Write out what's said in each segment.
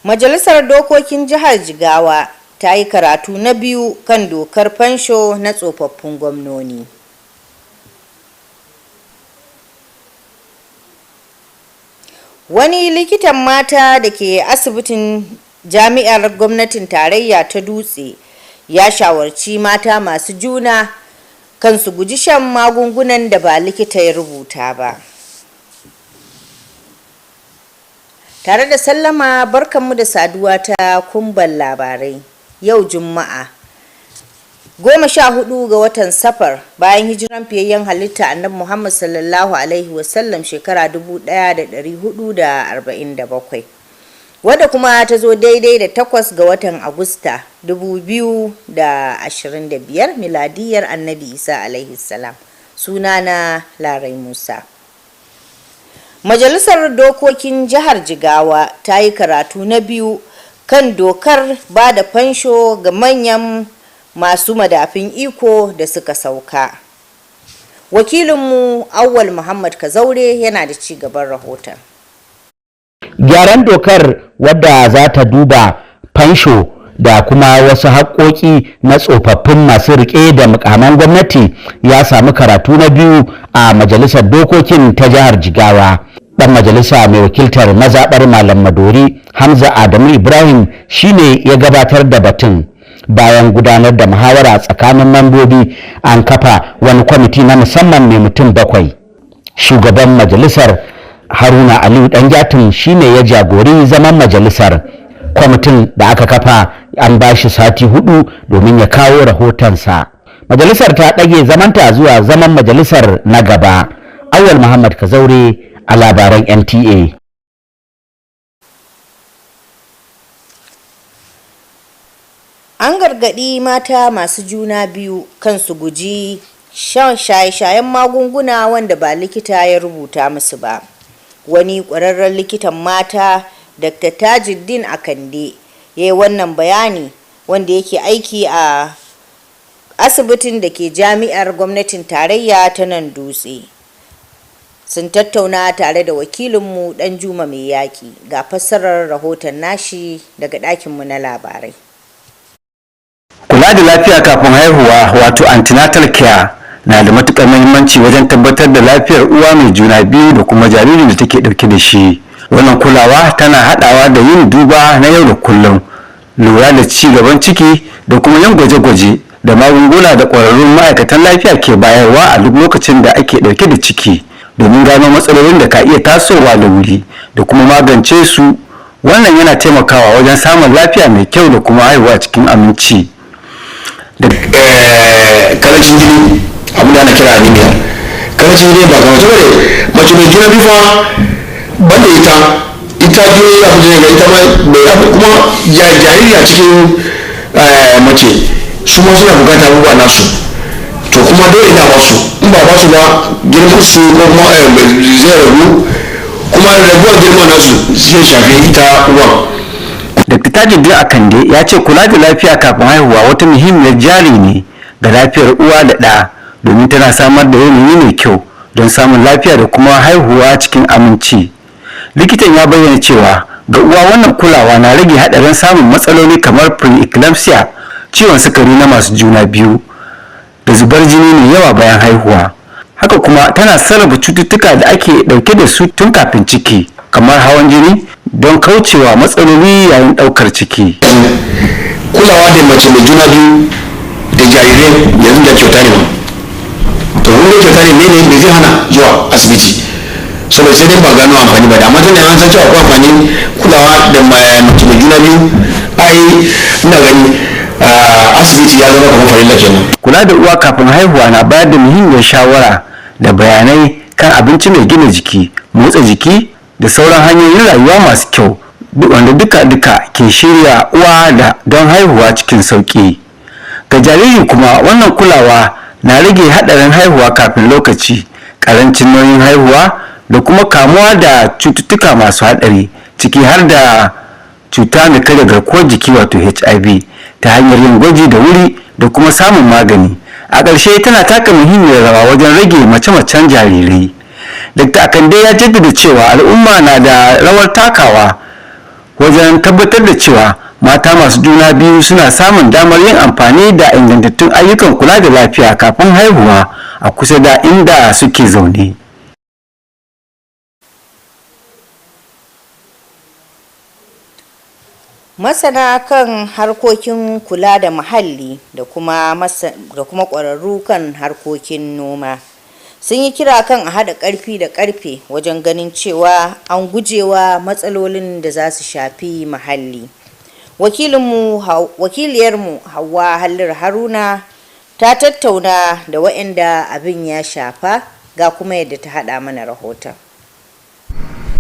Majalisar Dokokin Jihar Jigawa ta yi karatu na biyu kan dokar fansho na tsofaffin gwamnoni. Wani likitan mata da ke asibitin jami'ar gwamnatin tarayya ta Dutse ya shawarci mata masu juna kan su guji shan magungunan da ba likita ya rubuta ba. Tare da sallama, barkanmu da saduwa ta kumban labarai. Yau Juma'a 14 ga watan Safar bayan hijiran fiyayyen halitta Annabi Muhammad sallallahu alaihi wasallam shekara 1447, wadda kuma ta zo daidai da 8 ga watan Agusta 2025 miladiyar Annabi Isa alaihi salam. Sunana Larai Musa. Majalisar Dokokin Jihar Jigawa ta yi karatu na biyu kan dokar ba da fansho ga manyan masu madafin iko da suka sauka. Wakilinmu Awwal Muhammad Kazaure yana da ci gaban rahoton. Gyaran dokar wadda za ta duba fansho da kuma wasu haƙoƙi na tsofaffin masu riƙe da mukaman gwamnati ya samu karatu na biyu a Majalisar Dokokin ta Jihar Jigawa. Dan majalisa mai wakiltar mazaɓar Malam Madori Hamza Adamu Ibrahim shine ya gabatar da batun. Bayan gudanar da muhawara tsakanin mambobi, an kafa wani kwamiti na musamman mai mutum 7. Shugaban majalisar Haruna Aliyu Danjatun shine ya jagori zaman majalisar. Kwamitin da aka kafa an ba shi sati 4 domin ya kawo rahotonsa. Majalisar ta ɗage zamanta zuwa zaman majalisar na gaba. Awwal Muhammad Kazaure a labaran NTA. An gargaɗi mata masu juna biyu kan su guji shan shaye-shayen magunguna wanda ba likita ya rubuta musu ba. Wani ƙwararren likitan mata, Dr. Tajuddin Akande, ya yi wannan bayani wanda yake aiki a asibitin da ke jami'ar gwamnatin tarayya ta nan Dutse. Sun tattauna tare da wakilinmu Danjuma mai yaƙi, ga fassarar rahoton nashi daga ɗakinmu na labarai. Kula da lafiya kafin haihuwa wato antenatal care na da matuƙar muhimmanci wajen tabbatar da lafiyar uwa mai juna biyu da kuma jaririn da take ɗauke da shi. Wannan kulawa tana haɗawa da yin duba na yau da kullum, lura da ci gaban ciki da kuma yin gwaje-gwaje da magunguna da ƙwararrun ma'aikatan lafiya ke bayarwa a duk lokacin da ake ɗauke da ciki, domin gano matsalolin da ka iya tasowa da wuri da kuma magance su. Wannan yana taimakawa wajen samun lafiya mai kyau da kuma haihuwa cikin aminci. Da karancin jini, abin da ana kira anemia. Karancin jini ba kamar mace mai juna biyu fa banda ita jini ya fi ga ita mai abu kuma jariri a cikin mace su ma suna bukatar abubuwa nasu, to kuma dole na basu, in ba basu ba girman su ko kuma zai ragu, kuma raguwar girman nasu zai shafi ita uwan. Dr. Tajuddin Akande ya ce kula da lafiya kafin haihuwa wata muhimmiyar jari ne ga lafiyar uwa da ɗa, domin tana samar da yanayi mai kyau don samun lafiya da kuma haihuwa cikin aminci. Likitan ya bayyana cewa ga uwa wannan kulawa na rage haɗarin samun matsaloli kamar preeclampsia, ciwon sukari na masu juna biyu, da zubar jini mai yawa bayan haihuwa. Haka kuma tana sarrafa cututtuka da ake ɗauke da su tun kafin ciki, kamar hawan jini, don kaucewa matsaloli yayin ɗaukar ciki. Kulawa da mace mai juna biyu da jarirai yanzu da kyauta ne ma. To wani kyauta ne ne zai hana zuwa asibiti. Saboda sai dai ba gano amfani ba, da amma tana an san cewa akwai amfani kulawa da mace mai juna biyu, ai ina gani asibiti ya zama kamar farilla kenan. Kula da uwa kafin haihuwa na bayar da muhimmiyar shawara da bayanai kan abinci mai gina jiki, motsa jiki da sauran hanyoyin rayuwa masu kyau, wanda duka ke shirya uwa da don haihuwa cikin sauƙi. Ga jariri kuma wannan kulawa na rage haɗarin haihuwa kafin lokaci, ƙarancin nauyin haihuwa da kuma kamuwa da cututtuka masu haɗari, ciki har da cuta mai karya garkuwar jiki wato HIV, ta hanyar yin gwaji da wuri da kuma samun magani. A ƙarshe tana taka muhimmiyar rawa wajen rage mace-macen jarirai. Dr. Akande ya jaddada cewa al'umma na da rawar takawa wajen tabbatar da cewa mata masu juna biyu suna samun damar yin amfani da ingantattun ayyukan kula da lafiya kafin haihuwa a kusa da inda suke zaune. Masana kan harkokin kula da muhalli da kuma ƙwararru kan harkokin noma sun yi kira kan a haɗa ƙarfi da ƙarfe wajen ganin cewa an gujewa matsalolin da za su shafi muhalli. Wakiliyarmu Hauwa Hallir Haruna ta tattauna da waɗanda abin ya shafa, ga kuma yadda ta haɗa mana rahoton.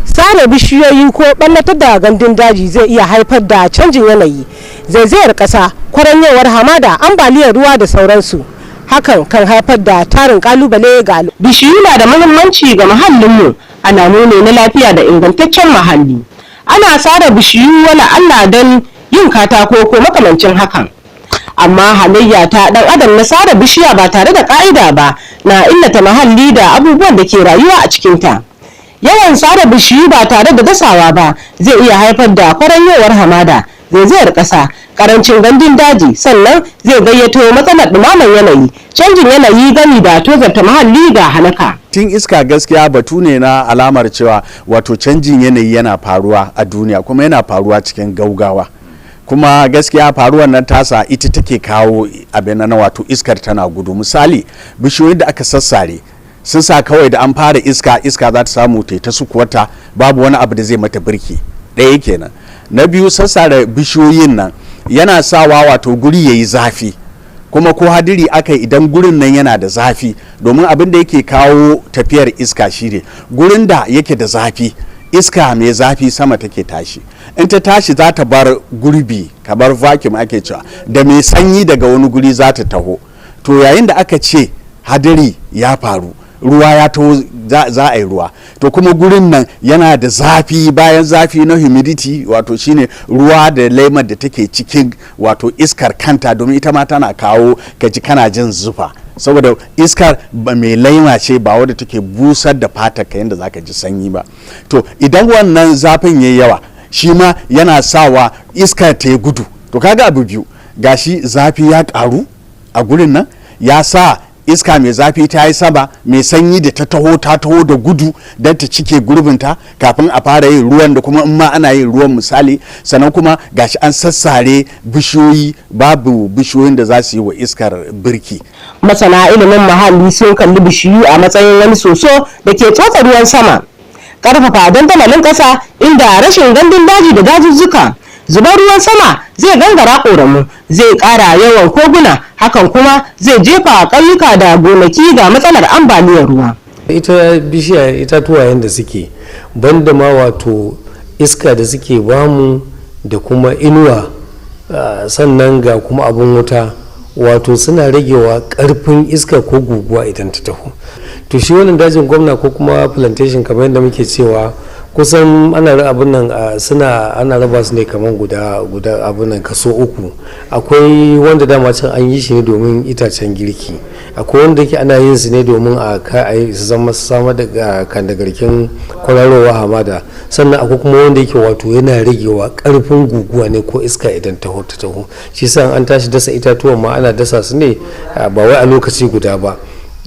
Sare bishiyoyi ko ɓallatar da gandun daji zai iya haifar da canjin yanayi, zaizayar ƙasa, kwaranyewar hamada, ambaliyar ruwa da sauransu. Hakan kan haifar da tarin kalubale ga al'umma. Bishiyu na da muhimmanci ga muhallinmu, alamu ne na lafiya da ingantaccen muhalli. Ana sare bishiyu wala Allah don yin katako ko makamancin hakan. Amma halayya ta dan adam na sare bishiya ba tare da ka'ida ba na illata muhalli da abubuwan da ke rayuwa a cikinta. Yawan sare bishiyu ba tare da dasawa ba zai iya haifar da kwaranyewar hamada, zaizayar ƙasa, karancin gandun daji, sannan zai gayyato matsalar ɗumaman yanayi, canjin yanayi gami da tozarta muhalli ga halaka. Tun iska gaskiya batu ne na alamar cewa wato canjin yanayi yana faruwa a duniya, kuma yana faruwa cikin gaugawa. Kuma gaskiya faruwar nan tasa ita take kawo abin na wato iskar tana gudu. Misali, bishiyoyin da aka sassare sun sa kawai da an fara iska za ta samu ta sukuwata, babu wani abu da zai mata birki. Ɗaya kenan. Na biyu, sassare bishiyoyin nan yana sawa wato guri yayi zafi, kuma ko hadiri aka idan gurin nan yana da zafi, domin abin da yake kawo tafiyar iska shine gurin da yake da zafi, iska mai zafi sama take tashi. In ta tashi za ta bar gurbi kamar vacuum ake cewa, da mai sanyi daga wani guri za ta taho. To yayin da aka ce hadiri ya faru, ruwa ya taho, za a yi ruwa, to kuma gurin nan yana da zafi, bayan zafi na humidity wato shine ruwa da laimar da take cikin wato iskar kanta, domin ita ma tana kawo kaji kana jin zufa, saboda iskar mai laima ce ba wadda take busar da fatar ka yadda zaka ji sanyi ba. To idan wannan zafin yayi yawa, shi ma yana sawa iskar ta gudu. To kaga abu biyu, gashi zafi ya karu a gurin nan, ya sa iska mai zafi ta yi sama, mai sanyi da ta taho da gudu don ta cike gurbinta kafin a fara yin ruwan, da kuma in ma ana yin ruwan misali. Sannan kuma gashi an sassare bishiyoyi, babu bishiyoyin da za su yi wa iskar birki. Masana ilimin muhalli sun kalli bishiyu a matsayin wani soso da ke tsotsa ruwan sama, karfafa dandamalin ƙasa, inda rashin gandun daji da dazuzzuka, zubar ruwan sama zai gangara ƙoramu, zai ƙara yawan koguna, hakan kuma zai jefa ƙauyuka da gonaki ga matsalar ambaliyar ruwa. Ita bishiya itatuwa yadda suke, banda ma wato iska da suke bamu da kuma inuwa, sannan ga kuma abin wuta, wato suna ragewa ƙarfin iska ko guguwa idan ta taho. To shi wannan dajin gwamna ko kuma plantation kamar yadda muke cewa, kusan ana abin nan ana raba su ne kamar guda abin nan kaso uku. Akwai wanda dama can an yi shi ne domin itacen girki, akwai wanda yake ana yin su ne domin su zama samar da kandagarkin kwararowa hamada, sannan akwai kuma wanda yake wato yana ragewa karfin guguwa ne ko iska idan ta taho. Shi sa an tashi dasa itatuwan ma ana dasa su ne ba wai a lokaci guda ba,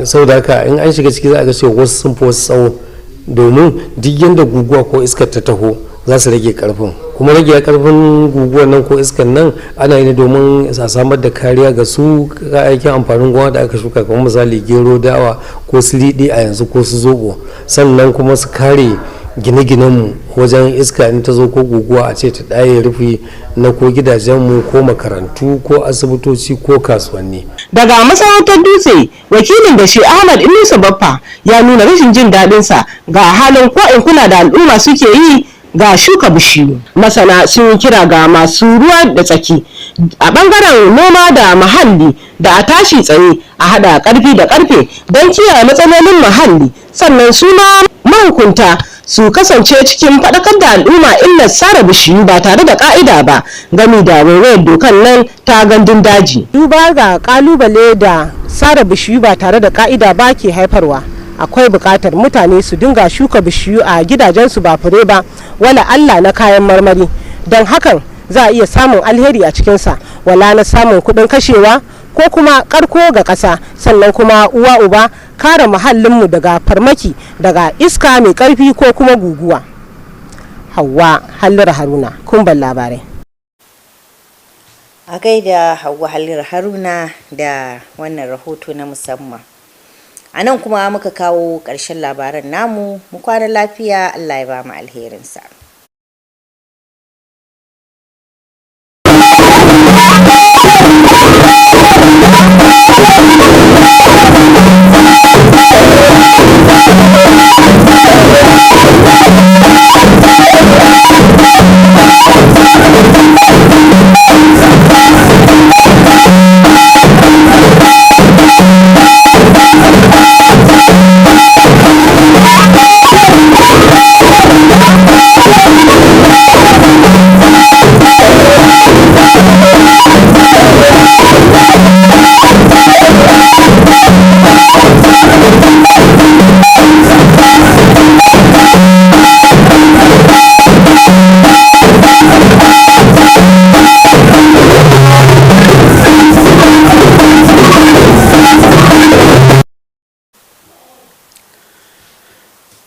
saboda haka in an shiga ciki za a ga cewa wasu sun fi wasu tsawo, domin duk yadda guguwa ko iskar ta taho za su rage karfin, kuma rage karfin guguwar nan ko iskar nan ana yi ne domin a samar da kariya ga su kayayyakin amfanin gona da aka shuka, kamar misali gero, dawa ko su riɗi a yanzu ko su zoɓo, sannan kuma su kare gine-ginenmu wajen iska in ta zo ko guguwa a ce ta ɗaye rufi na ko gidajenmu ko makarantu ko asibitoci ko kasuwanni. Daga masarautar Dutse, wakilin da shi Ahmad Inusa Baffa ya nuna rashin jin daɗinsa ga halin ko in kula da al'umma suke yi ga shuka bishiyu. Masana sun yi kira ga masu ruwa da tsaki a bangaren noma da muhalli da a tashi tsaye a hada karfi da karfe don kiyaye matsalolin muhalli, sannan su ma mahukunta su kasance cikin faɗakar da al'umma illar sare bishiyu ba tare da ka'ida ba, gami da waiwayar dokan nan ta gandun daji. Duba ga kalubale da sare bishiyu ba tare da ka'ida ba ke haifarwa, akwai buƙatar mutane su dinga shuka bishiyu a gidajensu ba fure ba, wala Allah na kayan marmari, don hakan za a iya samun alheri a cikinsa, wala na samun kuɗin kashewa ko kuma karko ga ƙasa, sannan kuma uwa uba kare muhallinmu daga farmaki daga iska mai ƙarfi ko kuma guguwa. Hauwa Halliru Haruna, kumban labarai. A gaida Hauwa Halliru Haruna da wannan rahoto na musamman. A nan kuma muka kawo ƙarshen labaran namu, mu kwana lafiya, Allah ya ba mu alherinsa.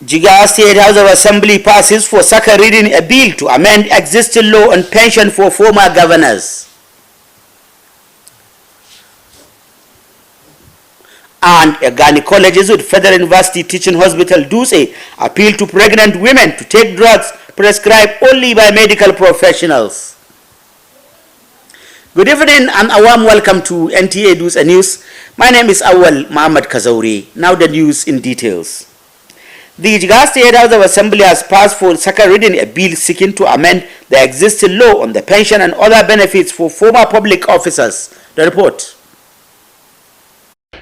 Jigawa State House of Assembly passes for second reading a bill to amend existing law on pension for former governors. And a gynecologist with Federal University Teaching Hospital Dutse appealed to pregnant women to take drugs prescribed only by medical professionals. Good evening and a warm welcome to Nta Dutse News. My name is Awal Muhammad Kazauri. Now the news in details. The Jigawa State House of Assembly has passed for second reading a bill seeking to amend the existing law on the pension and other benefits for former public officers. The report.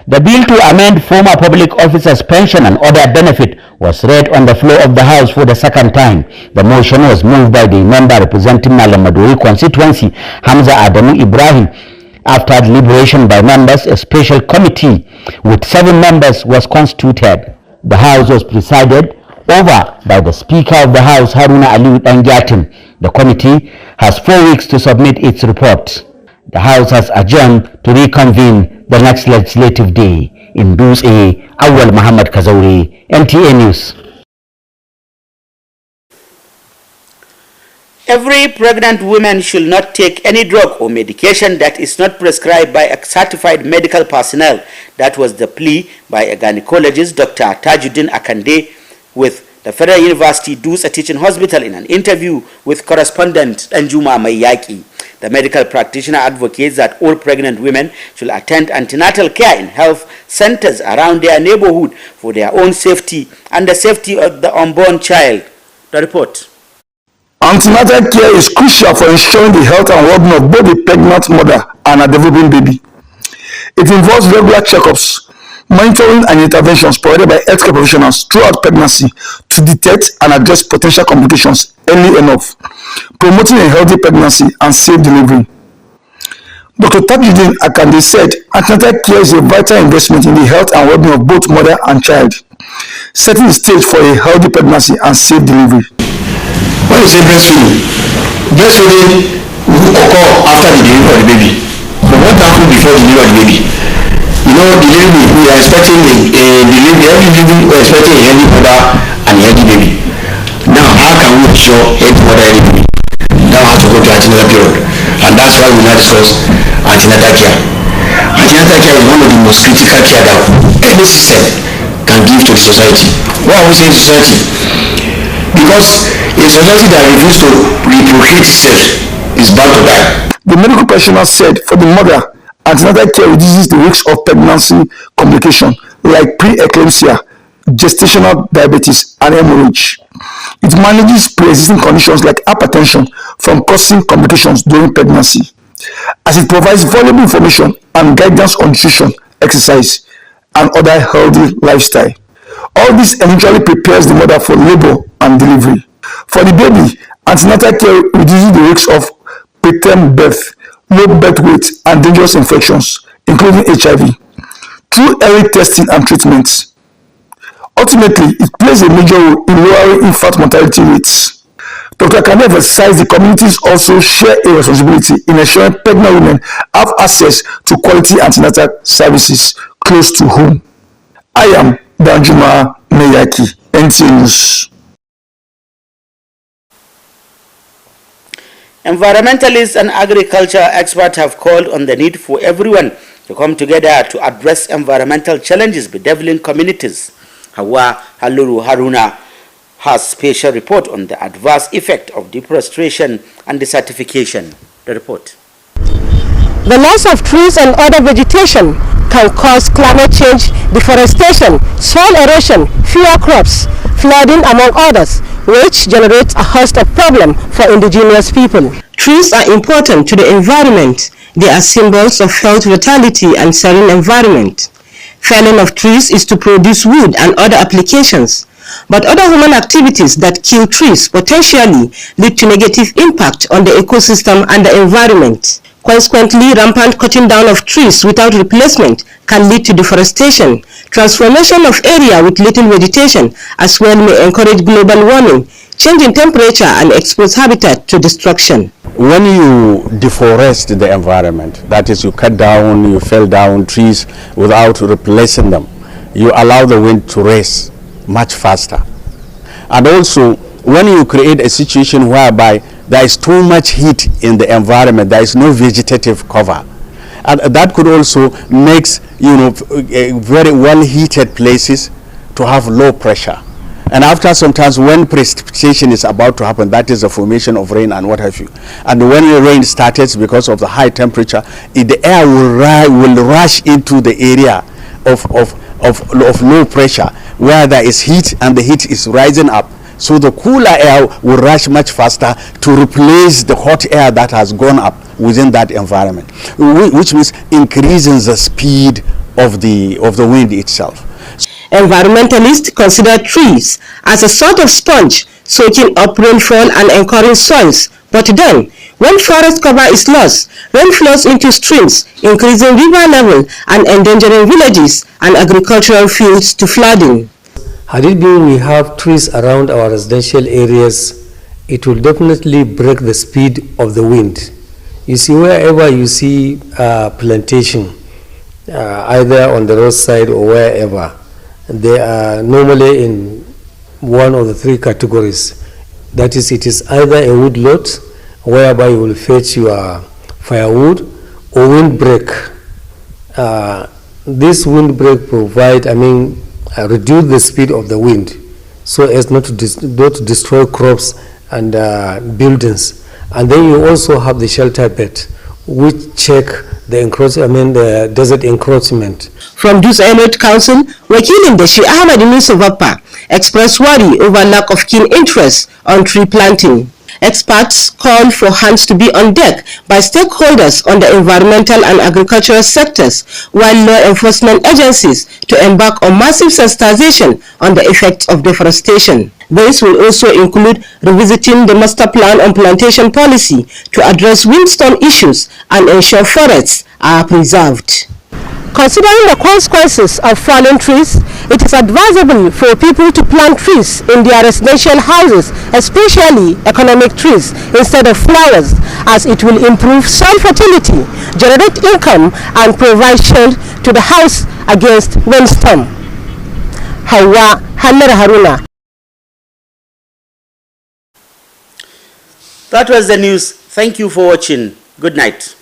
The bill to amend former public officers' pension and other benefit was read on the floor of the House for the second time. The motion was moved by the member representing Malamadori constituency, Hamza Adamu Ibrahim. After deliberation by members, a special committee with 7 members was constituted. The House was presided over by the Speaker of the House, Haruna Aliyu Danjatin. The committee has 4 weeks to submit its report. The House has adjourned to reconvene the next legislative day. In Dutse, Awal Muhammad Kazauri, NTA News. Every pregnant woman should not take any drug or medication that is not prescribed by a certified medical personnel. That was the plea by a gynecologist, Dr. Tajuddin Akande, with the Federal University Dutse Teaching Hospital in an interview with correspondent Danjuma Mayaki. The medical practitioner advocates that all pregnant women should attend antenatal care in health centers around their neighborhood for their own safety and the safety of the unborn child. The report. Antenatal care is crucial for ensuring the health and well-being of both the pregnant mother and a developing baby. It involves regular checkups, monitoring and interventions provided by healthcare professionals throughout pregnancy to detect and address potential complications early enough, promoting a healthy pregnancy and safe delivery. Dr. Tajuddin Akande said antenatal care is a vital investment in the health and well-being of both mother and child, setting the stage for a healthy pregnancy and safe delivery. When you say breastfeeding will occur after the delivery of the baby. But what happens before the delivery of the baby? You know, the baby, we are expecting every baby, we are expecting a healthy mother and a healthy baby. Now, how can we ensure healthy mother and healthy baby? Now, have to go to antenatal period, and that's why we now discuss antenatal care. Antenatal care is one of the most critical care that any system can give to the society. Why are we saying society? Because a society that refuses to reproduce itself is bound to die. The medical professional said for the mother, antenatal care reduces the risk of pregnancy complications like pre-eclampsia, gestational diabetes, and hemorrhage. It manages pre-existing conditions like hypertension from causing complications during pregnancy, as it provides valuable information and guidance on nutrition, exercise, and other healthy lifestyle. All this eventually prepares the mother for labor and delivery. For the baby, antenatal care reduces the risk of preterm birth, low birth weight, and dangerous infections, including HIV, through early testing and treatment. Ultimately, it plays a major role in lowering infant mortality rates. Dr. Kane emphasized the communities also share a responsibility in ensuring pregnant women have access to quality antenatal services close to home. I am Danjuma Meyaki, NTA News. Environmentalists and agriculture experts have called on the need for everyone to come together to address environmental challenges bedeviling communities. Hawa Haluru Haruna has special report on the adverse effect of deforestation and desertification. The report. The loss of trees and other vegetation can cause climate change, deforestation, soil erosion, fewer crops, flooding among others, which generates a host of problems for indigenous people. Trees are important to the environment. They are symbols of health, vitality and serene environment. Felling of trees is to produce wood and other applications. But other human activities that kill trees potentially lead to negative impact on the ecosystem and the environment. Consequently, rampant cutting down of trees without replacement can lead to deforestation. Transformation of area with little vegetation as well may encourage global warming, changing temperature and expose habitat to destruction. When you deforest the environment, that is, you cut down, you fell down trees without replacing them, you allow the wind to race much faster. And also, when you create a situation whereby there is too much heat in the environment, there is no vegetative cover, and that could also make very well heated places to have low pressure. And after sometimes when precipitation is about to happen, that is the formation of rain and what have you. And when the rain starts, because of the high temperature, the air will rush into the area of low pressure where there is heat and the heat is rising up. So the cooler air will rush much faster to replace the hot air that has gone up within that environment, which means increasing the speed of the wind itself. Environmentalists consider trees as a sort of sponge soaking up rainfall and anchoring soils. But then, when forest cover is lost, rain flows into streams, increasing river level and endangering villages and agricultural fields to flooding. Had it been we have trees around our residential areas, it will definitely break the speed of the wind. You see, wherever you see plantation, either on the roadside or wherever, they are normally in one of the three categories. That is, it is either a wood lot, whereby you will fetch your firewood, or windbreak. This windbreak provide, reduce the speed of the wind, so as not to destroy crops and buildings. And then you also have the shelter bed, which check the desert encroachment. From Dutse Emirate Council, wakilin da shi Ahmad Musa Bappa expressed worry over lack of keen interest on tree planting. Experts call for hands to be on deck by stakeholders on the environmental and agricultural sectors, while law enforcement agencies to embark on massive sensitization on the effects of deforestation. This will also include revisiting the master plan on plantation policy to address windstorm issues and ensure forests are preserved. Considering the consequences of fallen trees, it is advisable for people to plant trees in their residential houses, especially economic trees, instead of flowers, as it will improve soil fertility, generate income, and provide shade to the house against windstorm. Hawa Hallar Haruna. That was the news. Thank you for watching. Good night.